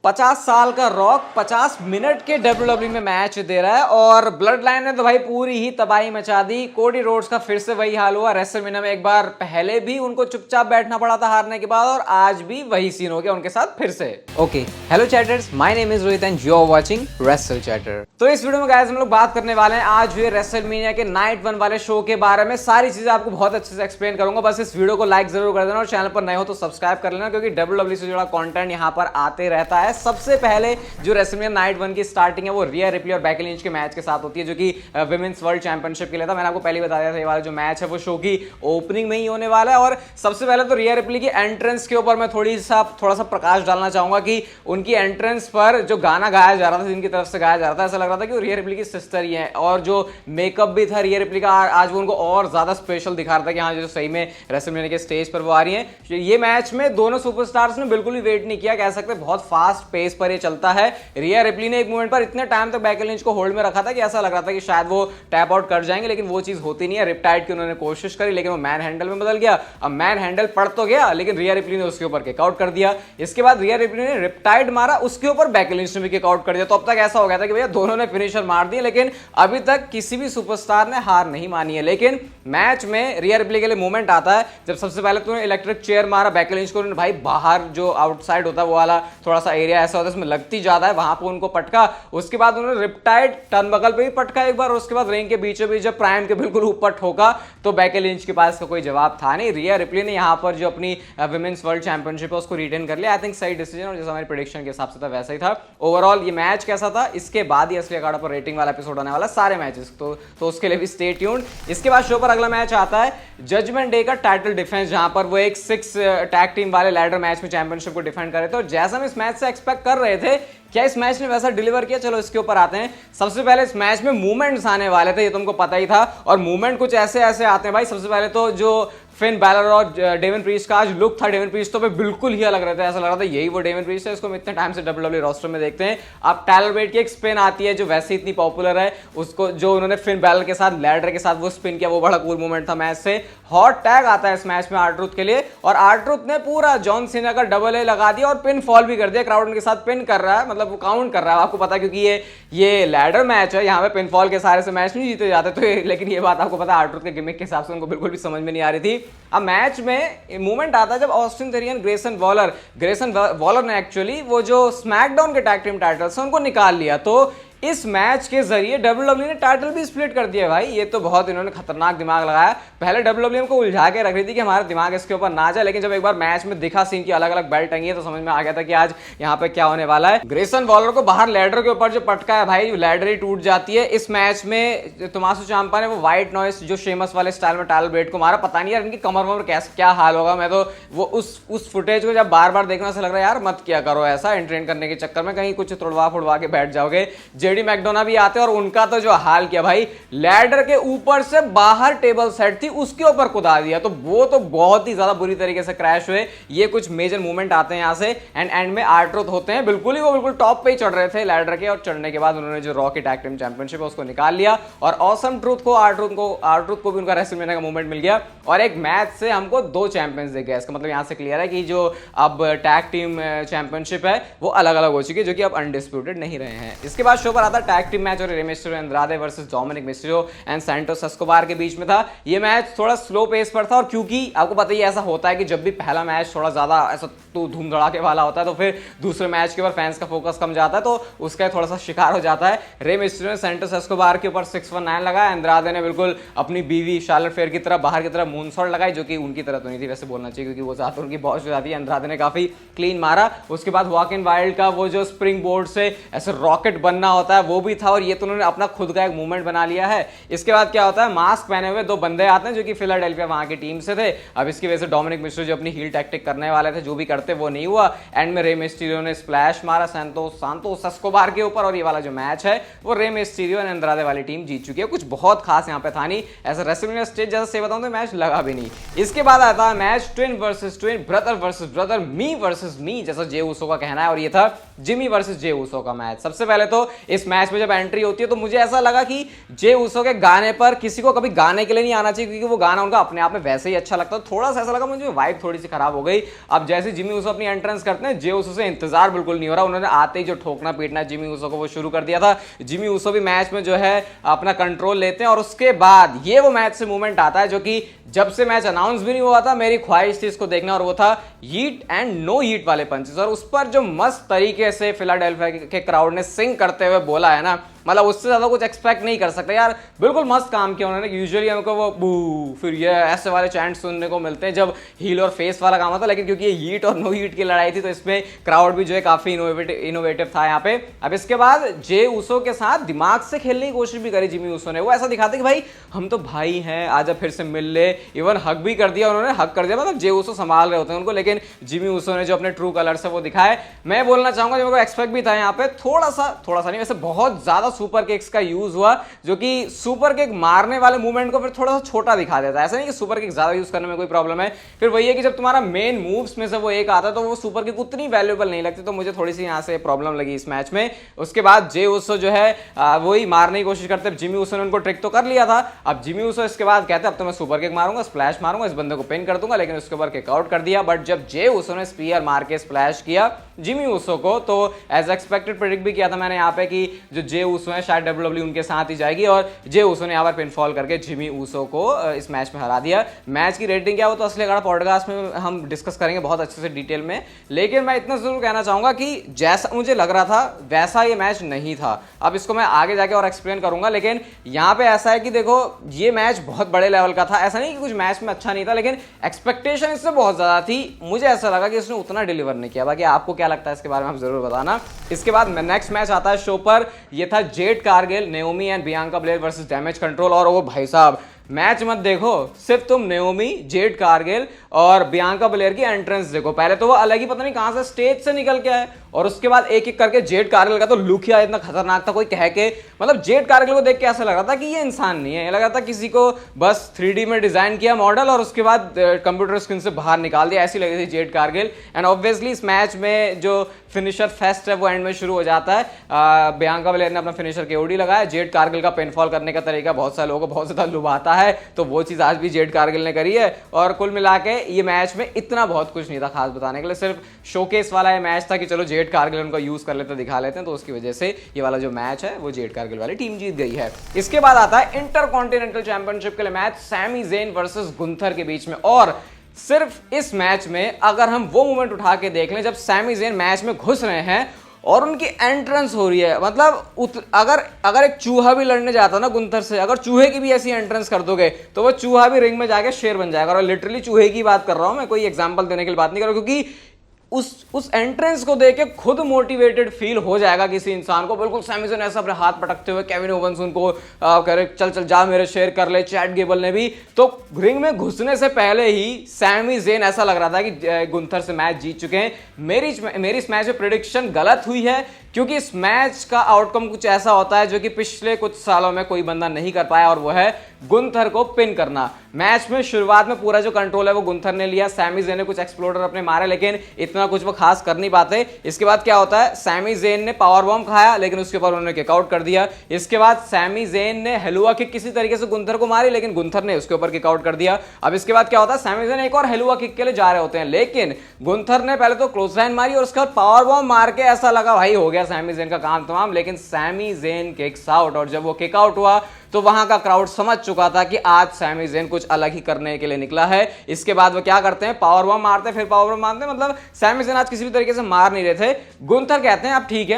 50 साल का rock 50 minute के WWE में मैच दे रहा है और ब्लड लाइन ने तो भाई पूरी ही तबाही मचा दी। कोडी रोड्स का फिर से वही हाल हुआ। रेसलमेनिया में एक बार पहले भी उनको चुपचाप बैठना पड़ा था हारने के बाद और आज भी वही सीन हो गया उनके साथ फिर से। Okay, hello chatters, my name is Rohit and you are watching Wrestle Chatter. तो इस वीडियो में गाइस हम लोग बात करने वाले हैं आज हुए रेसलमेनिया के नाइट 1 वाले शो के बारे में। सारी चीजें आपको बहुत अच्छे से एक्सप्लेन करूंगा। बस इस वीडियो को लाइक जरूर कर देना और चैनल पर नए हो तो सब्सक्राइब कर लेना क्योंकि WWE से जुड़ा कंटेंट यहां पर आते रहता है। सबसे पहले जो रेसलमेनिया नाइट 1 की स्टार्टिंग है वो रिया रिप्ली और बेकी लिंच के मैच के साथ होती है जो कि विमेंस वर्ल्ड चैंपियनशिप के लिए था। मैंने आपको पहले बता दिया था ये वाला जो मैच है वो शो की ओपनिंग में ही होने वाला है। और सबसे पहले तो रिया रिप्ली की एंट्रेंस के ऊपर मैं थोड़ा सा प्रकाश डालना चाहूंगा कि उनकी एंट्रेंस पर जो गाना गाया जा रहा था, जिनकी तरफ से गाया जा रहा था, ऐसा लग रहा था कि वो रिया रिप्ली की सिस्टर ही है। और जो मेकअप भी था रिया रिप्ली का, आज वो उनको और ज्यादा स्पेशल दिखा रहा था कि हाँ जो सही में रेसलमेनिया के स्टेज पर वो आ रही है। ये मैच में दोनों सुपरस्टार्स ने बिल्कुल भी वेट नहीं किया, कह सकते हैं बहुत फास्ट पेस पर ये चलता है। रिया रिप्ली ने एक मोमेंट पर इतने टाइम तक बेकी लिंच को होल्ड में रखा था कि ऐसा लग रहा था कि शायद वो टैप आउट कर जाएंगे, लेकिन वो चीज होती नहीं है। रिपटाइड की उन्होंने कोशिश करी लेकिन वो मैन हैंडल में बदल गया। अब मैन हैंडल पड़ तो गया लेकिन रिया रिप्ली ने उसके ऊपर किक आउट कर दिया। इसके बाद रिया रिप्ली ने रिपटाइड मारा, उसके ऊपर बेकी लिंच ने भी किक आउट कर दिया। तो अब तक ऐसा हो गया था कि भैया दोनों ने फिनिशर मार दिए, लेकिन अभी तक किसी भी सुपरस्टार ने हार नहीं मानी है। लेकिन मैच में रिया रिप्ली के लिए मोमेंट आता है जब सबसे पहले तो इलेक्ट्रिक चेयर मारा बेकी लिंच को, भाई बाहर जो आउटसाइड होता है वो वाला थोड़ा सा एरिया ऐसा होता है उसमें लगती ज्यादा है, वहां पर उनको पटका। उसके बाद उन्होंने रिपटाइड टर्नबकल पे भी पटका एक बार। उसके बाद रिंग के बीचों बीच जब प्राइम के बिल्कुल ऊपर ठोका तो बेकी लिंच के पास का कोई जवाब था नहीं। रिया रिप्ली ने यहां पर जो अपनी विमेंस वर्ल्ड चैंपियनशिप है उसको रिटेन कर लिया। आई थिंक सही डिसीजन, और जैसा हमारी प्रेडिक्शन के हिसाब से था वैसा ही था। ओवरऑल ये मैच कैसा था इसके बाद ही असली अखाड़ा पर रेटिंग वाला एपिसोड आने वाला, सारे मैचेस तो उसके लिए भी स्टे ट्यून्ड। इसके बाद शो पर अगला मैच आता है जजमेंट डे का टाइटल डिफेंस, जहां पर वो एक 6 टैग टीम वाले लैडर मैच में चैंपियनशिप को डिफेंड कर रहे थे। और जैसा हम इस मैच से एक्सपेक्ट कर रहे थे, क्या इस मैच ने वैसा डिलीवर किया? चलो इसके ऊपर आते हैं। सबसे पहले इस मैच में मूवमेंट्स आने वाले थे, ये तुमको पता ही था। और मूवमेंट कुछ ऐसे ऐसे आते हैं भाई। सबसे पहले तो जो फिन बैलर और डेवन प्रीस्ट का आज लुक था, डेवन प्रीस्ट तो पे बिल्कुल ही अलग रहता है, ऐसा लग रहा था यही वो डेवन प्रीस्ट है। इसको हम इतने टाइम से WWE रोस्टर में देखते हैं। अब टाइलर बेट की एक स्पिन आती है जो वैसे इतनी पॉपुलर है, उसको जो उन्होंने फिन बैलर के साथ लैडर के साथ वो स्पिन किया, वो बड़ा कूल मोमेंट था मैच से। हॉट टैग आता है इस मैच में R-Truth के लिए और R-Truth ने पूरा जॉन सीना का डबल ए लगा दिया और पिन फॉल भी कर दिया। क्राउड उनके साथ पिन कर रहा है, मतलब वो काउंट कर रहा है, आपको पता है क्योंकि ये लैडर मैच है, यहाँ पे पिन फॉल के सारे से मैच नहीं जीते जाते। तो लेकिन ये बात आपको पता है R-Truth के गिमिक के हिसाब से उनको बिल्कुल भी समझ में नहीं आ रही थी। अब मैच में मूवमेंट आता है जब ऑस्टिन थेरी और ग्रेसन वॉलर ने एक्चुअली वो जो स्मैकडाउन के टैग टीम टाइटल्स हैं उनको निकाल लिया। तो इस मैच के जरिए WWE ने टाइटल भी स्प्लिट कर दिया भाई। ये तो बहुत इन्होंने खतरनाक दिमाग लगाया। पहले WWE को उलझा के रख रही थी कि हमारा दिमाग इसके ऊपर ना जाए, लेकिन जब एक बार मैच में दिखा सीन की अलग अलग बेल्ट टंगी है तो समझ में आ गया था कि आज यहाँ पे क्या होने वाला है। ग्रेसन वॉलर को बाहर लैडर के ऊपर जो पटका है भाई, लैडर ही टूट जाती है। इस मैच में टोमासो ciampa ने वो व्हाइट नॉइस जो शेमस वाले स्टाइल में टाइलर बेट को मारा। पता नहीं यार इनकी कमर वमर क्या हाल होगा। मैं तो वो उस फुटेज को जब बार बार देखने से लग रहा है यार मत क्या करो ऐसा, एंट्रेन करने के चक्कर में कहीं कुछ तोड़वा फुड़वा के बैठ जाओगे। जेडी मैकडोना भी और उनका तो जो हाल किया भाई, लैडर के ऊपर से बाहर टेबल सेट थी उसके ऊपर कुदा दिया, तो वो तो बहुत ही ज्यादा बुरी तरीके से क्रैश हुए। ये कुछ मेजर मूवमेंट आते हैं यहां से एंड में R-Truth होते हैं, बिल्कुल ही वो बिल्कुल टॉप पे ही चढ़ रहे थे लैडर के, और चढ़ने के बाद उन्होंने जो रॉ की टैग टीम चैंपियनशिप है उसको निकाल लिया और ऑसम ट्रूथ को R-Truth को भी उनका रेसलमेनिया का मूवमेंट मिल गया। और एक मैच से हमको 2 चैंपियंस दिख गए। इसका मतलब यहां से क्लियर है कि जो अब टैग टीम चैंपियनशिप है वो अलग अलग हो चुकी है, जो कि अब अनडिस्प्यूटेड नहीं रहे हैं। इसके बाद शो पर आता है टैग टीम मैच और Rey Mysterio Andrade versus Dominik Mysterio and Santos Escobar के बीच में था। ये मैच थोड़ा स्लो पेस पर था और क्योंकि आपको पता ही ऐसा होता है कि जब भी पहला मैच थोड़ा ज्यादा ऐसा तो धूम धड़ाके वाला होता है तो फिर दूसरे मैच के ऊपर फैंस का फोकस कम जाता है, तो उसका थोड़ा सा शिकार हो जाता है। रे मिस्टेरियो ने सैंटोस एस्कोबार के ऊपर 619 लगाया। एंड्राडे ने बिल्कुल अपनी बीवी शार्लेट फेयर की तरह बाहर की तरफ मूनसॉल्ट लगाई, जो कि उनकी तरह तो नहीं थी वैसे बोलना चाहिए क्योंकि वो ज्यादा उनकी बहुत ज्यादा थी। एंड्राडे ने काफी क्लीन मारा। उसके बाद वॉक इन वाइल्ड का वो जो स्प्रिंग बोर्ड से ऐसे रॉकेट बनना होता है वो भी था, और ये तो उन्होंने अपना खुद का एक मूवमेंट बना लिया है। इसके बाद क्या होता है, मास्क पहने हुए 2 बंदे आते हैं जो कि फिलाडेल्फिया वहां की टीम से थे। अब इसकी वजह से डोमिनिक मिस्टेरियो जो अपनी हील टैक्टिक करने वाले थे, जो भी करते वो नहीं हुआ। एंड में रे मिस्टेरियो ने स्प्लैश मारा सांतोस एस्कोबार के ऊपर, और ये वाला जो मैच है वो रे मिस्टेरियो एंड एंड्राडे वाली टीम जीत चुकी है। कुछ बहुत खास यहाँ पे था नहीं, ऐसा रेसलमेनिया स्टेज जैसा से बताऊं तो मैच लगा भी नहीं। इसके बाद आता है match twin versus twin, brother versus brother, me versus me, जैसा जे उसो का कहना है, और ये था जिमी वर्सेस जे ऊसो का मैच। सबसे पहले तो इस मैच में जब एंट्री होती है तो मुझे ऐसा लगा कि जे ऊसो के गाने पर किसी को कभी गाने के लिए नहीं आना चाहिए, क्योंकि वो गाना उनका अपने आप में वैसे ही अच्छा लगता है। थोड़ा सा ऐसा लगा मुझे, वाइब थोड़ी सी खराब हो गई। अब जैसे जिमी ऊसो अपनी एंट्रेंस करते हैं, जे ऊसो से इंतजार बिल्कुल नहीं हो रहा, उन्होंने आते ही जो ठोकना पीटना जिमी ऊसो को वो शुरू कर दिया था। जिमी ऊसो भी मैच में जो है अपना कंट्रोल लेते हैं और उसके बाद ये वो मैच से मूवमेंट आता है जो कि जब से मैच अनाउंस भी नहीं हुआ था मेरी ख्वाहिश थी इसको देखना, और वो था हीट एंड नो हीट वाले पंचेस। और उस पर जो मस्त तरीके से फिलाडेल्फिया के क्राउड ने सिंग करते हुए बोला है ना, मतलब उससे ज्यादा कुछ एक्सपेक्ट नहीं कर सकते यार। बिल्कुल मस्त काम किया उन्होंने। यूजुअली हमको वो बू फिर ये ऐसे वाले चैंट सुनने को मिलते हैं जब हील और फेस वाला काम होता है, लेकिन क्योंकि ये हीट और नो हीट की लड़ाई थी तो इसमें क्राउड भी जो है काफी इनोवेटिव था यहाँ पे। अब इसके बाद जे ऊसो के साथ दिमाग से खेलने की कोशिश भी करी जिमी ऊसो ने। वो ऐसा दिखाते कि भाई हम तो भाई हैं, आज फिर से मिल ले। इवन हक भी कर दिया उन्होंने, हक कर दिया, मतलब जे ऊसो संभाल रहे होते हैं उनको, लेकिन जिमी ऊसो ने जो अपने ट्रू कलर से वो दिखाए। मैं बोलना चाहूंगा जो मेरे को एक्सपेक्ट भी था यहाँ पे, थोड़ा सा नहीं वैसे बहुत ज्यादा सुपर किक्स का यूज हुआ, जो कि सुपर किक मारने वाले मूवमेंट को फिर थोड़ा सा छोटा दिखा देता है। ऐसा नहीं कि सुपर किक ज्यादा यूज करने में कोई प्रॉब्लम है, फिर वही है कि जब तुम्हारा मेन मूव्स में से वो एक आता है तो वो सुपर किक उतनी वैल्यूएबल नहीं लगती, तो मुझे थोड़ी सी यहाँ से प्रॉब्लम लगी इस मैच में। उसके बाद जे ऊसो जो है वही मारने की कोशिश करते, जिमी ऊसो ने उनको ट्रिक तो कर लिया था। अब जिमी ऊसो इसके बाद कहते अब तो मैं सुपर किक मारूंगा, स्प्लैश मारूंगा, इस बंदे को पिन कर दूंगा, लेकिन उसके ऊपर किक आउट कर दिया। बट जब जे ऊसो ने स्पीयर मार के स्प्लैश किया जिमी ऊसो को, तो एज एक्सपेक्टेड प्रेडिक्ट भी किया था मैंने यहाँ पे कि जो जे ऊसो है शायद डब्ल्यूडब्ल्यू उनके साथ ही जाएगी, और जे ऊसो ने यहाँ पर पिनफॉल करके जिमी ऊसो को इस मैच में हरा दिया। मैच की रेटिंग क्या हो तो असली अगड़ा पॉडकास्ट में हम डिस्कस करेंगे बहुत अच्छे से डिटेल में, लेकिन मैं इतना जरूर कहना चाहूंगा कि जैसा मुझे लग रहा था वैसा ये मैच नहीं था। अब इसको मैं आगे जाके और एक्सप्लेन करूंगा, लेकिन यहाँ पे ऐसा है कि देखो ये मैच बहुत बड़े लेवल का था। ऐसा नहीं कि कुछ मैच में अच्छा नहीं था, लेकिन एक्सपेक्टेशन इससे बहुत ज्यादा थी। मुझे ऐसा लगा कि इसने उतना डिलीवर नहीं किया। बाकी आपको क्या लगता है इसके बारे में आप जरूर बताना। इसके बाद नेक्स्ट मैच आता है शो पर, ये था Jade Cargill, Naomi and Bianca Blair versus damage control. और वो भाई साहब मैच मत देखो, सिर्फ तुम नेओमी, जेड कारगिल और बियांका ब्लेयर की एंट्रेंस देखो। पहले तो वो अलग ही पता नहीं कहां से स्टेज से निकल के आए, और उसके बाद एक एक करके जेड कारगिल का तो लुक ही इतना खतरनाक था, कोई कह के मतलब जेड कारगिल को देख के ऐसा लग रहा था कि ये इंसान नहीं है, लग रहा था किसी को बस 3D में डिजाइन किया मॉडल और उसके बाद कंप्यूटर स्क्रीन से बाहर निकाल दिया, ऐसी लगी थी जेड कारगिल। एंड ऑब्वियसली इस मैच में जो फिनिशर फेस्ट है वो एंड में शुरू हो जाता है। बियांका ब्लेयर ने अपना फिनिशर केओडी लगाया। जेड कारगिल का पिनफॉल करने का तरीका बहुत सारे लोगों को बहुत ज्यादा लुभाता है, तो वो चीज आज भी जेड कारगिल ने करी है। और कुल मिला के ये मैच में इतना बहुत कुछ नहीं था खास बताने के लिए, सिर्फ शोकेस वाला ये मैच था कि चलो जेड कारगिल उनका यूज कर लेते दिखा लेते हैं, तो उसकी वजह से ये वाला जो मैच है वो जेड कारगिल वाली टीम जीत गई है। इसके बाद आता है इंटरकॉन्टिनेंटल चैंपियनशिप के लिए match, Sami Zayn versus Gunther के बीच में। और सिर्फ इस मैच में अगर हम वो मोमेंट उठा के देख लें जब सैमी ज़ेन मैच में घुस रहे हैं और उनकी एंट्रेंस हो रही है, मतलब अगर एक चूहा भी लड़ने जाता ना गुंथर से, अगर चूहे की भी ऐसी एंट्रेंस कर दोगे तो वो चूहा भी रिंग में जाके शेर बन जाएगा। और लिटरली चूहे की बात कर रहा हूं मैं, कोई एग्जांपल देने के लिए बात नहीं कर रहा हूं, क्योंकि उस एंट्रेंस को देख के खुद मोटिवेटेड फील हो जाएगा किसी इंसान को। बिल्कुल सैमी ज़ेन ऐसा अपने हाथ पटकते हुए, केविन ओवंस उनको कह रहे चल चल जा मेरे शेयर कर ले, चैट गेबल ने भी, तो रिंग में घुसने से पहले ही सैमी ज़ेन ऐसा लग रहा था कि गुंथर से मैच जीत चुके हैं। मेरी इस मैच में प्रेडिक्शन गलत हुई है, क्योंकि इस मैच का आउटकम कुछ ऐसा होता है जो कि पिछले कुछ सालों में कोई बंदा नहीं कर पाया, और वो है गुंथर को पिन करना। मैच में शुरुआत में पूरा जो कंट्रोल है वो गुंथर ने लिया, सैमी ज़ेन ने कुछ एक्सप्लोडर अपने मारे, लेकिन इतना कुछ वो खास कर नहीं पाते। इसके बाद क्या होता है, सैमी ज़ेन ने पावर बॉम्ब खाया, लेकिन उसके बाद उन्होंने किक आउट कर दिया। इसके बाद सैमी ज़ेन ने हेलुआ किक किसी तरीके से गुंथर को मारी, लेकिन गुंथर ने उसके ऊपर किक आउट कर दिया। अब इसके बाद क्या होता है, सैमी ज़ेन एक और हेलुआ किक के लिए जा रहे होते हैं, लेकिन गुंथर ने पहले तो क्लोज लाइन मारी और उसके बाद पावर बॉम्ब मार के ऐसा लगा भाई हो गया सैमी ज़ेन का काम तमाम, लेकिन सैमी ज़ेन किक्स आउट। और जब वो किक आउट हुआ तो वहां का क्राउड समझ चुका था कि आज सैमी ज़ेन कुछ अलग ही करने के लिए निकला है। इसके बाद वो क्या करते हैं, पावर बॉम्ब मारते हैं, फिर पावर बॉम्ब मारते हैं, मतलब सैमी ज़ेन आज किसी भी तरीके से मार नहीं रहे थे। गुंथर कहते हैं अब ठीक है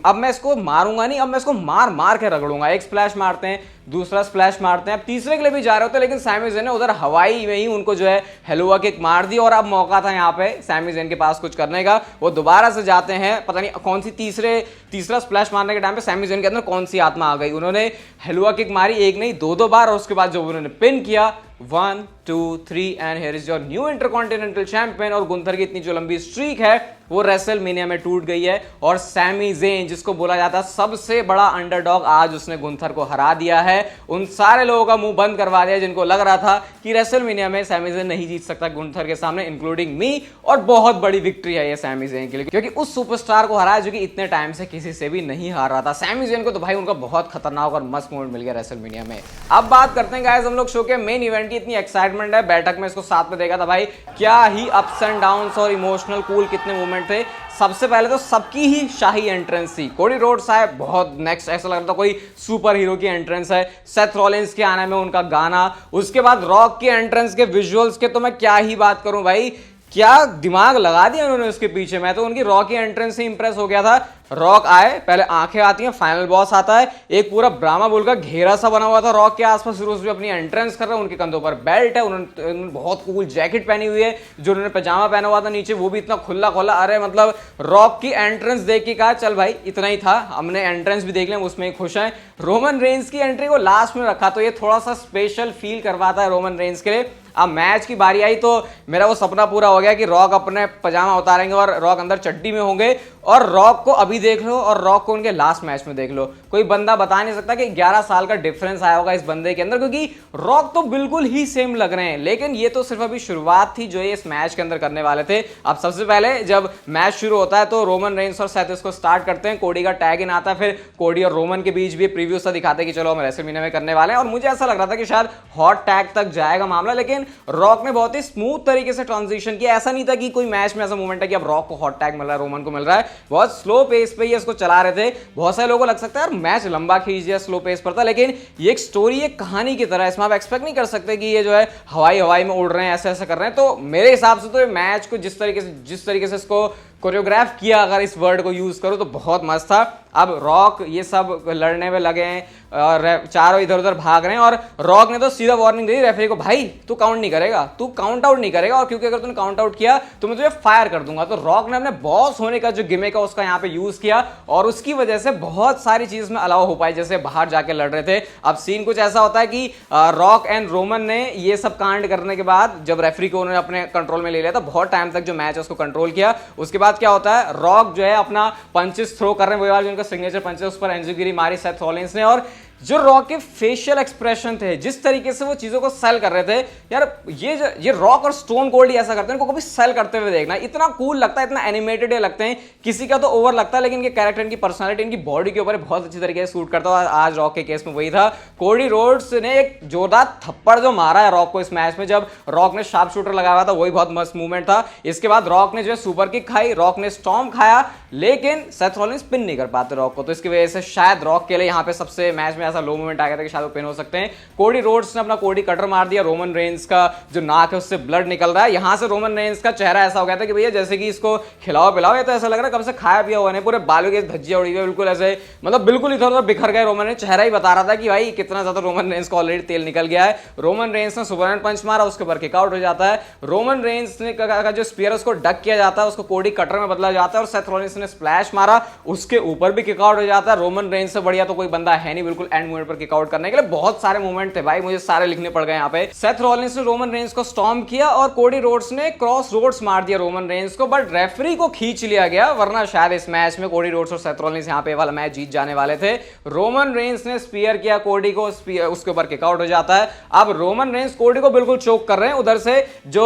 अब मैं इसको मारूंगा नहीं, अब मैं इसको मार के रगड़ूंगा। एक स्प्लैश मारते हैं, दूसरा स्प्लैश मारते हैं, अब तीसरे के लिए भी जा रहे होते हैं, लेकिन सैमी ज़ेन ने उधर हवाई में ही उनको जो है हेलुआ किक मार दी। और अब मौका था यहाँ पे सैमी ज़ेन के पास कुछ करने का। वो दोबारा से जाते हैं, पता नहीं कौन सी तीसरा स्प्लैश मारने के टाइम पे सैमी ज़ेन के अंदर कौन सी आत्मा आ गई, उन्होंने हेलुआ किक मारी एक नहीं दो बार, और उसके बाद जब उन्होंने पिन किया 1 2 3 and here is your new intercontinental champion. और गुंथर की इतनी जो लंबी स्ट्रीक है वो रेसलमेनिया में टूट गई है और सैमी ज़ेन, जिसको बोला जाता है सबसे बड़ा अंडरडॉग, आज उसने गुंथर को हरा दिया है। उन सारे लोगों का मुंह बंद करवा दिया जिनको लग रहा था कि रेसलमेनिया में सैमी ज़ेन नहीं जीत सकता गुंथर के सामने, इंक्लूडिंग मी। और बहुत बड़ी विक्ट्री है ये सैमी ज़ेन के लिए, क्योंकि उस सुपरस्टार को हराया जो कि इतने टाइम से किसी से भी नहीं हार रहा था। सैमी ज़ेन को तो भाई उनका बहुत खतरनाक और मस्त मोमेंट मिल गया रेसलमेनिया में। अब बात करते हैं गाइस हम लोग शो के मेन इवेंट की। इतनी एक्साइटमेंट है, बैठक में इसको साथ में देखा था भाई, क्या ही अप्स एंड डाउन्स और इमोशनल कूल कितने मोमेंट थे। सबसे पहले तो सबकी ही शाही एंट्रेंस थी, कोडी रोड्स आए, बहुत नेक्स्ट, ऐसा लग रहा था कोई सुपर हीरो की एंट्रेंस है। सेथ रॉलिंस के आने में उनका गाना, उसके बाद रॉक की एंट्रेंस के विजुअल्स के तो मैं क्या ही बात करूं भाई, क्या दिमाग लगा दिया उन्होंने उसके पीछे। मैं तो उनकी रॉक की एंट्रेंस से इंप्रेस हो गया था। रॉक आए, पहले आंखें आती हैं, फाइनल बॉस आता है, एक पूरा ब्राह्मा बुल का घेरा सा बना हुआ था रॉक के आसपास, फिर उसमें अपनी एंट्रेंस कर रहे हैं। उनके कंधों पर बेल्ट है, उन्होंने बहुत कूल जैकेट पहनी हुई है, जो उन्होंने पजामा पहना हुआ था नीचे वो भी इतना खुला खुला। अरे मतलब रॉक की एंट्रेंस देख के कहा चल भाई इतना ही था, हमने एंट्रेंस भी देख लिया, उसमें ही खुश हैं। रोमन रेंस की एंट्री को लास्ट में रखा तो ये थोड़ा सा स्पेशल फील करवाता है रोमन रेंस के लिए। अब मैच की बारी आई तो मेरा वो सपना पूरा हो गया कि रॉक अपने पजामा उतारेंगे और रॉक अंदर चड्डी में होंगे, और रॉक को अभी देख लो और रॉक को उनके लास्ट मैच में देख लो। कोई बंदा बता नहीं सकता कि 11 साल का डिफरेंस आया होगा इस बंदे के अंदर, क्योंकि रॉक तो बिल्कुल ही सेम लग रहे हैं। लेकिन ये तो सिर्फ अभी शुरुआत थी जो ये इस मैच के अंदर करने वाले थे। अब सबसे पहले जब मैच शुरू होता है तो रोमन रेंस और सेथ इसको स्टार्ट करते हैं, कोडी का टैग इन आता है, फिर कोडी और रोमन के बीच भी प्रीव्यू सा दिखाते हैं कि चलो हम रेसलमेनिया में करने वाले हैं। और मुझे ऐसा लग रहा था कि शायद हॉट टैग तक जाएगा मामला, लेकिन रॉक ने बहुत ही स्मूथ तरीके से ट्रांजिशन किया। ऐसा नहीं था कि कोई मैच में ऐसा मोमेंट है कि अब रॉक को हॉट टैग मिल रहा है, रोमन को मिल रहा है। बहुत स्लो पेस पे ये इसको चला रहे थे। बहुत सारे लोगों को लग सकता है यार मैच लंबा खींच दिया, स्लो पेस पर था, लेकिन ये एक स्टोरी, एक कहानी की तरह, इसमें आप एक्सपेक्ट नहीं कर सकते कि ये जो है हवाई में उड़ रहे हैं, ऐसे ऐसे कर रहे हैं। तो मेरे हिसाब से तो ये मैच को जिस तरीके से इसको कोरियोग्राफ किया, अगर इस वर्ड को यूज करो तो बहुत मस्त था। अब रॉक ये सब लड़ने में लगे हैं और चारों इधर उधर भाग रहे हैं, और रॉक ने तो सीधा वार्निंग दी रेफरी को, भाई तू काउंट नहीं करेगा, तू काउंट आउट नहीं करेगा, और क्योंकि अगर तूने काउंट आउट किया तो मैं तुझे फायर कर दूंगा। तो रॉक ने अपने बॉस होने का जो गिमिक है उसका यहाँ पे यूज किया, और उसकी वजह से बहुत सारी चीज में अलाउ हो पाई, जैसे बाहर जाके लड़ रहे थे। अब सीन कुछ ऐसा होता है कि रॉक एंड रोमन ने ये सब कांड करने के बाद जब रेफरी को उन्होंने अपने कंट्रोल में ले लिया था, बहुत टाइम तक जो मैच है उसको कंट्रोल किया। उसके बाद क्या होता है, रॉक जो है अपना पंचेस थ्रो कर रहे हैं, वही वाला जो उनका सिग्नेचर पंच है, उस पर एंजुगिरी मारी सेथ रॉलिंस ने। और जो रॉक के फेशियल एक्सप्रेशन थे, जिस तरीके से वो चीजों को सेल कर रहे थे, यार ये रॉक और स्टोन कोल्ड ही ऐसा करते हैं, इनको कभी सेल करते हुए देखना, इतना कूल लगता है, इतना एनिमेटेड लगते हैं। किसी का तो ओवर लगता है, लेकिन इनके कैरेक्टर, इनकी पर्सनालिटी, इनकी बॉडी के ऊपर बहुत अच्छी तरीके से सूट करता है। आज रॉक के केस में वही था। कोडी रोड्स ने एक जोरदार थप्पड़ जो मारा है रॉक को इस मैच में, जब रॉक ने शार्प शूटर लगाया था, वही बहुत मस्त मूवमेंट था। इसके बाद रॉक ने जो है सुपर किक खाई, रॉक ने स्टॉर्म खाया, लेकिन सेथ रॉलिंस पिन नहीं कर पाते रॉक को, तो इसकी वजह से शायद रॉक के लिए यहाँ पे सबसे मैच में ऐसा लो मोमेंट आ गया था कि शायद वो पिन हो सकते हैं। कोडी रोड्स ने अपना कोडी कटर मार दिया, रोमन रेंस का जो नाक है उससे ब्लड निकल रहा है। यहां से रोमन रेंस का चेहरा ऐसा हो गया था कि भैया जैसे कि इसको खिलाओ पिलाओ, ये तो ऐसा लग रहा है कब से खाया पिया हुआ नहीं, पूरे बालों की धज्जियां उड़ी हुई, बिल्कुल ऐसे मतलब बिल्कुल इधर उधर बिखर गए। रोमन रेंस चेहरा ही बता रहा था कि भाई कितना ज्यादा रोमन रेंस को ऑलरेडी तेल निकल गया है। रोमन रेंस ने सुपरमैन पंच मारा, उसके ऊपर किकआउट हो जाता है। रोमन रेंस ने का जो स्पीयर उसको डक किया जाता है, उसको कोडी कटर में बदला जाता है, और सेथ रॉलिंस ने स्प्लैश मारा, उसके ऊपर भी किकआउट हो जाता है। रोमन रेंस से बढ़िया तो कोई बंदा है नहीं बिल्कुल एंड मोमेंट पर किकआउट करने के लिए। बहुत सारे मोमेंट थे भाई, मुझे सारे लिखने पड़ गए यहाँ पे। सेथ रॉलिंस ने रोमन रेंस को स्टॉर्म किया और कोडी रोड्स ने क्रॉस रोड्स मार दिया रोमन रेंस को, बट रेफरी को खींच लिया गया, वरना शायद इस मैच में कोडी रोड्स और सेथ रॉलिंस यहाँ पे वाला मैच जीत जाने वाले थे। रोमन रेंस ने स्पीयर किया कोडी को, उसके ऊपर किकआउट हो जाता है। अब रोमन रेंस कोडी को बिल्कुल चोक कर रहे हैं, उधर से जो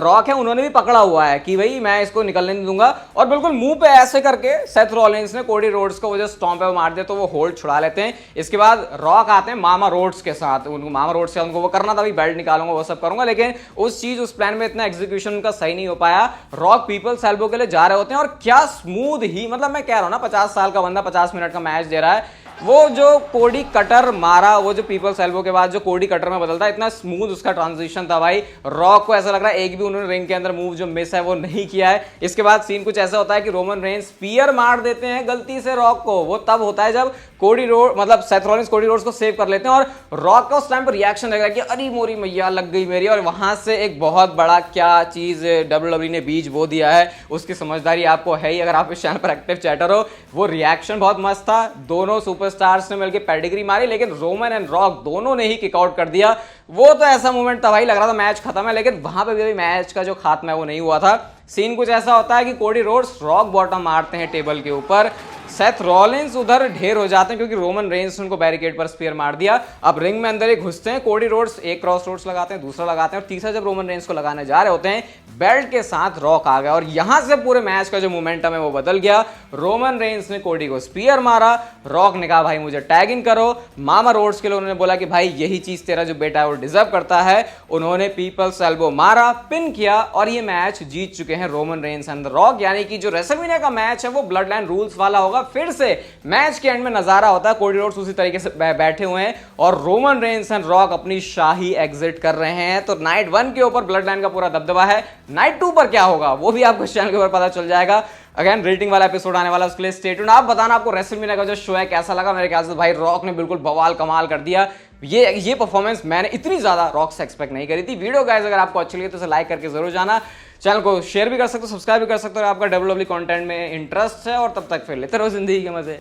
रॉक है उन्होंने भी पकड़ा हुआ है कि भाई मैं इसको निकलने नहीं दूंगा, और बिल्कुल मुंह पे ऐसे करके सेथ रॉलिंस ने कोडी रोड्स को वो जो स्टॉम्प पे मार दिया, तो वो होल्ड छुड़ा लेते हैं। इसके बाद रॉक आते हैं मामा रोड्स के साथ, उनको मामा रोड से उनको वो करना था, बेल्ट निकालूंगा वो सब करूंगा, लेकिन उस चीज उस प्लान में इतना एग्जीक्यूशन उनका सही नहीं हो पाया। रॉक पीपल्स एल्बो के लिए जा रहे होते हैं, और क्या स्मूथ ही, मतलब मैं कह रहा हूं ना 50 साल का बंदा 50 मिनट का मैच दे रहा है, वो जो कोडी कटर मारा, वो जो पीपल्स एल्बो के बाद जो कोडी कटर में बदलता है, इतना स्मूथ उसका ट्रांजिशन था भाई। रॉक को ऐसा लग रहा है एक भी उन्होंने रिंग के अंदर मूव जो मिस है वो नहीं किया है। इसके बाद सीन कुछ ऐसा होता है कि रोमन रेंस स्पीयर मार देते हैं गलती से रॉक को, वो तब होता है जब कोडी रोड मतलब सेथ रॉलिंस कोडी रोड्स को सेव कर लेते हैं, और रॉक का उस टाइम पर रिएक्शन लग रहा है कि अरे मोरी मैया लग गई मेरी, और वहां से एक बहुत बड़ा क्या चीज WWE ने बीज बो दिया है, उसकी समझदारी आपको है ही अगर आप इस चैनल पर एक्टिव चैटर हो। वो रिएक्शन बहुत मस्त था, दोनों सुपर सुपरस्टार्स ने मिलकर पेडिग्री मारी, लेकिन रोमन एंड रॉक दोनों ने ही किकआउट कर दिया। वो तो ऐसा मोमेंट था भाई, लग रहा था मैच खत्म है, लेकिन वहां पे भी मैच का जो खात्मा है वो नहीं हुआ था। सीन कुछ ऐसा होता है कि कोडी रोड्स रॉक बॉटम मारते हैं टेबल के ऊपर, सेथ रॉलिंस उधर ढेर हो जाते हैं क्योंकि रोमन रेंस ने उनको बैरिकेड पर स्पीयर मार दिया। अब रिंग में अंदर ही घुसते हैं, कोडी रोड्स एक क्रॉस रोड्स लगाते हैं, दूसरा लगाते हैं और तीसरा जब रोमन रेंस को लगाने जा रहे होते हैं बेल्ट के साथ रॉक आ गया और यहां से पूरे मैच का जो मोमेंटम है वो बदल गया। रोमन रेंस ने कोडी को स्पीयर मारा, रॉक ने कहा भाई मुझे टैग इन करो, मामा रोड्स के लिए उन्होंने बोला कि भाई यही चीज तेरा जो बेटा है वो डिजर्व करता है। उन्होंने पीपल्स एल्बो मारा, पिन किया और ये मैच जीत चुके हैं रोमन रेंस एंड रॉक। यानी कि जो रेसलमेनिया का मैच है वो ब्लड लाइन रूल्स वाला होगा। फिर से मैच के एंड में नजारा होता है, कोडी रोड्स उसी तरीके से बैठे हुए हैं और रोमन रेंस एंड रॉक अपनी शाही एग्जिट कर रहे हैं। तो नाइट 1 के ऊपर ब्लड लाइन का पूरा दबदबा है। नाइट 2 पर क्या होगा वो भी आपको इस चैनल के ऊपर पता चल जाएगा। अगेन रेटिंग वाला एपिसोड आने वाला, उसके लिए स्टे ट्यून्ड। आप बताना आपको रेसलमेनिया का जो शो है कैसा लगा। मेरे ख्याल से भाई रॉक ने बिल्कुल बवाल कमाल कर दिया। ये परफॉर्मेंस मैंने इतनी ज्यादा रॉक से एक्सपेक्ट नहीं करी थी। वीडियो गाइस अगर आपको अच्छी लगी तो इसे लाइक करके जरूर जाना, चैनल को शेयर भी कर सकते हो, सब्सक्राइब भी कर सकते हो। आपका WWE कंटेंट में इंटरेस्ट है और तब तक फिर लेते रहो जिंदगी के मजे।